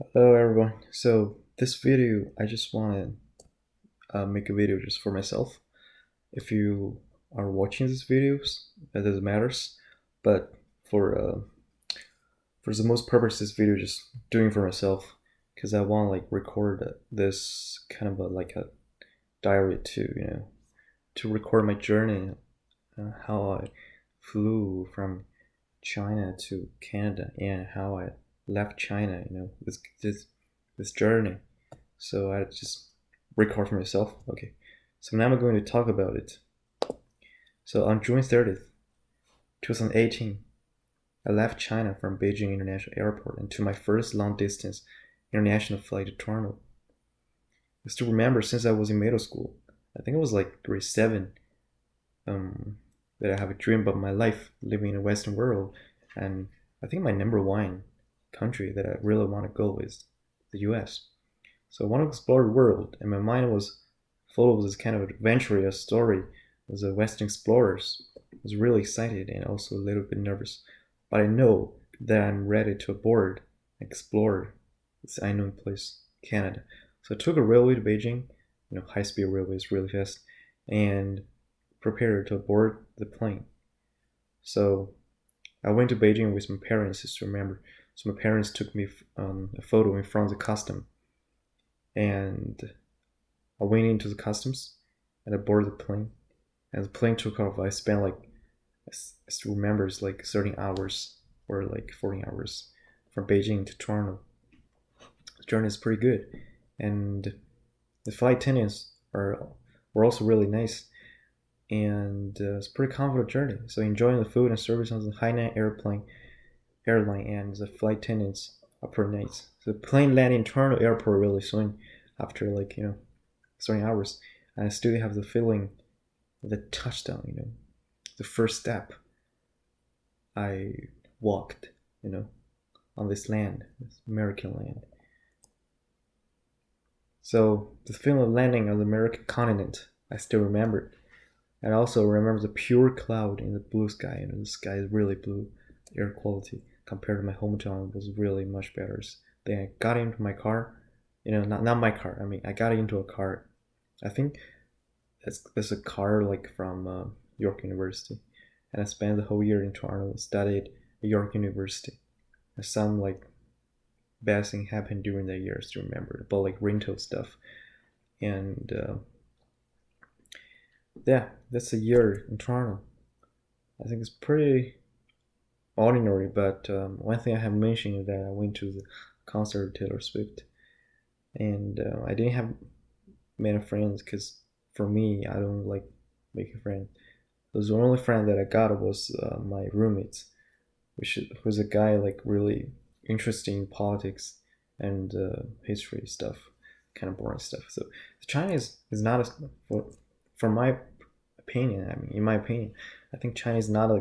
Hello everyone. So this video, I just want to make a video just for myself. If you are watching these videos, that doesn't matters. But for uh, for the most purpose, this video just doing for myself because I want to like record this kind of like a diary to record my journey, how I flew from China to Canada and how I left China. This journey. So I just record for myself. Okay. So now I'm going to talk about it. So on June 30th, 2018, I left China from Beijing International Airport and took my first long distance international flight to Toronto. I still remember since I was in middle school. I think it was like grade 7. That I have a dream about my life living in the Western world, and I think my number one country that I really want to go is the U.S. So I want to explore the world, and my mind was full of this kind of adventurous story with the Western explorers. I was really excited and also a little bit nervous, but I know that I'm ready to board and explore this unknown place, Canada. So I took a railway to Beijing, high-speed railways really fast, and prepared to board the plane. So I went to Beijing with my parents, just to remember. So my parents took me a photo in front of the custom, and I went into the customs and I boarded the plane. And the plane took off. I spent like, I still remember, it's like 13 hours or like 14 hours from Beijing to Toronto. The journey is pretty good. And the flight attendants were also really nice. And it's a pretty comfortable journey. So enjoying the food and service on the Hainan airline and the flight attendants are pretty nice. So the plane landed in Toronto airport really soon after 30 hours. And I still have the feeling of the touchdown, the first step I walked, on this land, this American land. So the feeling of landing on the American continent, I still remember. And I also remember the pure cloud in the blue sky. The sky is really blue. Air quality compared to my hometown was really much better. Then I got into my car. Not my car. I mean, I got into a car. I think that's a car like from York University, and I spent the whole year in Toronto. Studied at York University. And some like bad thing happened during that year. I still remember, but like rental stuff, and yeah, that's a year in Toronto. I think it's pretty ordinary, but one thing I have mentioned is that I went to the concert of Taylor Swift, and I didn't have many friends because for me, I don't like making friends. The only friend that I got was my roommates, which was a guy like really interested in politics and history stuff, kind of boring stuff. So China is not for my opinion. I mean, in my opinion, I think China is not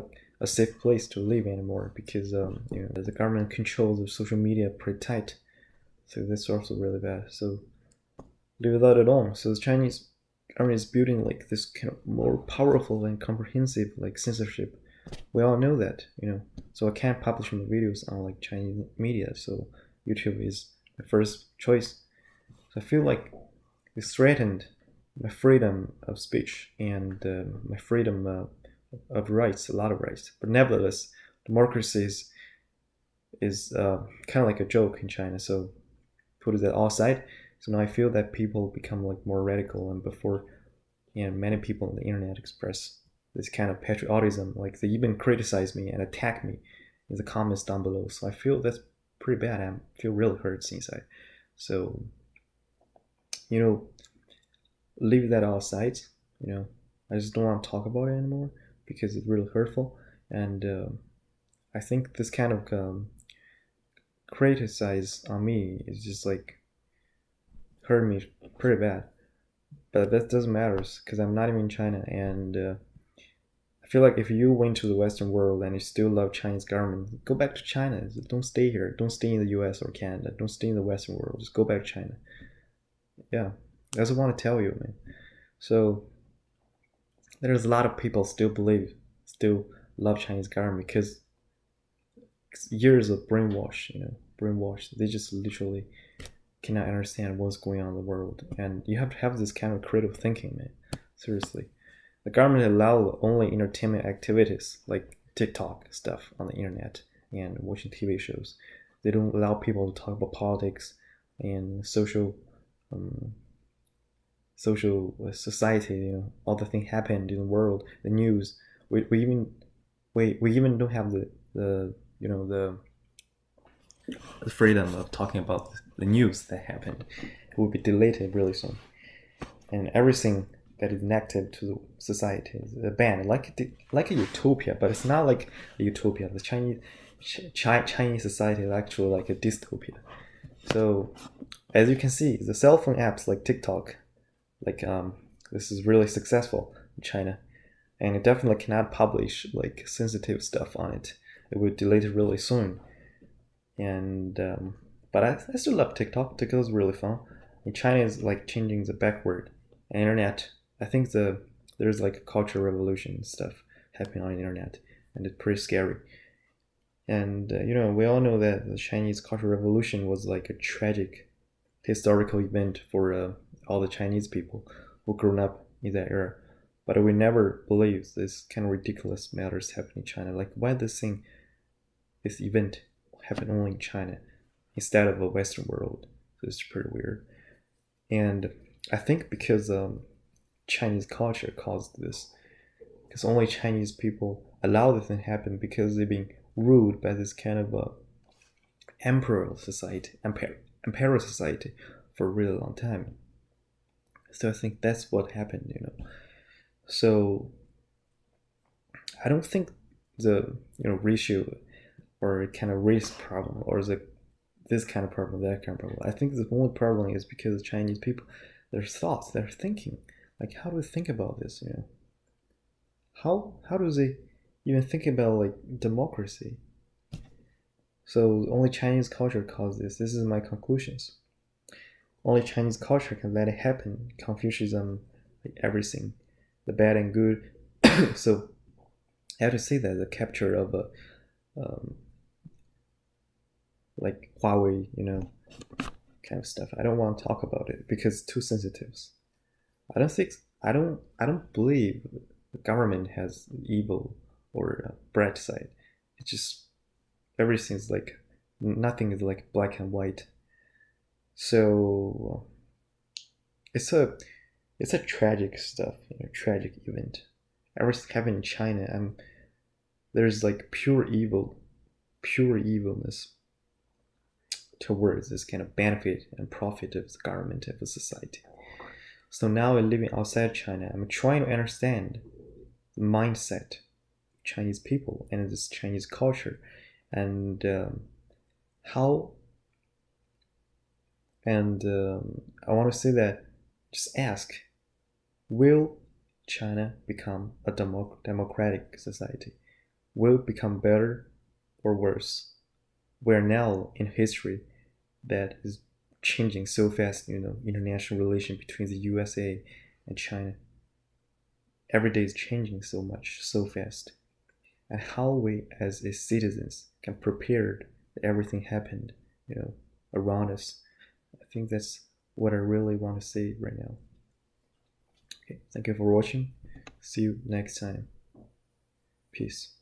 a safe place to live anymore because the government controls the social media pretty tight. So that's also really bad. So leave that alone. So the Chinese government is building like this kind of more powerful and comprehensive like censorship. We all know that, So I can't publish my videos on like Chinese media. So YouTube is my first choice. So I feel like it's threatened my freedom of speech and my freedom of rights, a lot of rights. But nevertheless, democracy is kind of like a joke in China. So put it all aside. So now I feel that people become like more radical, and before, many people on the internet express this kind of patriotism. Like they even criticize me and attack me in the comments down below. So I feel that's pretty bad. I feel really hurt inside. So you know, leave that all aside. You know, I just don't want to talk about it anymore because it's really hurtful. And I think this kind of criticize on me is just like hurt me pretty bad. But that doesn't matter because I'm not even in China, and I feel like if you went to the Western world and you still love Chinese government, go back to China. Don't stay here. Don't stay in the U.S. or Canada. Don't stay in the Western world. Just go back to China. Yeah, that's what I want to tell you, man. So there's a lot of people still love Chinese government because years of brainwash, brainwashed. They just literally cannot understand what's going on in the world. And you have to have this kind of critical thinking, man. Seriously. The government allow only entertainment activities like TikTok stuff on the internet and watching TV shows. They don't allow people to talk about politics and um, social society. All the things happened in the world, the news. We even don't have the freedom of talking about the news that happened. It will be deleted really soon, and everything that is negative to the society is banned, like a utopia, but it's not like a utopia. The Chinese society is actually like a dystopia. So, as you can see, the cell phone apps like TikTok, like this is really successful in China, and it definitely cannot publish like sensitive stuff on it. It will delete it really soon. And but I still love TikTok. TikTok is really fun. And China is like changing the backward and internet. I think there's like a cultural revolution stuff happening on the internet, and it's pretty scary. And we all know that the Chinese Cultural Revolution was like a tragic historical event for all the Chinese people who grown up in that era. But we never believe this kind of ridiculous matters happen in China. Like why this event happen only in China instead of a Western world? So it's pretty weird. And I think because Chinese culture caused this, because only Chinese people allow this to happen because they've been ruled by this kind of imperial society for a really long time. So I think that's what happened. So I don't think the ratio or kind of race problem or this kind of problem, that kind of problem. I think the only problem is because the Chinese people, their thoughts, their thinking, like how do they think about this? How do they even think about like democracy? So only Chinese culture caused this. This is my conclusions. Only Chinese culture can let it happen. Confucianism, like everything, the bad and good. So I have to say that the capture of a like Huawei, kind of stuff. I don't want to talk about it because it's too sensitive. I don't believe the government has evil or bright side. It's just everything's like nothing is like black and white. So it's a tragic stuff, tragic event. Everything happened in China, and there's like pure evilness towards this kind of benefit and profit of the government of the society. So now I'm living outside China. I'm trying to understand the mindset of Chinese people and this Chinese culture, and how. And I want to say that just ask, will China become a democratic society? Will it become better or worse? We're now in history that is changing so fast, international relation between the USA and China. Every day is changing so much, so fast. And how we as a citizens can prepare that everything happened, around us. I think that's what I really want to say right now. Okay, thank you for watching. See you next time. Peace.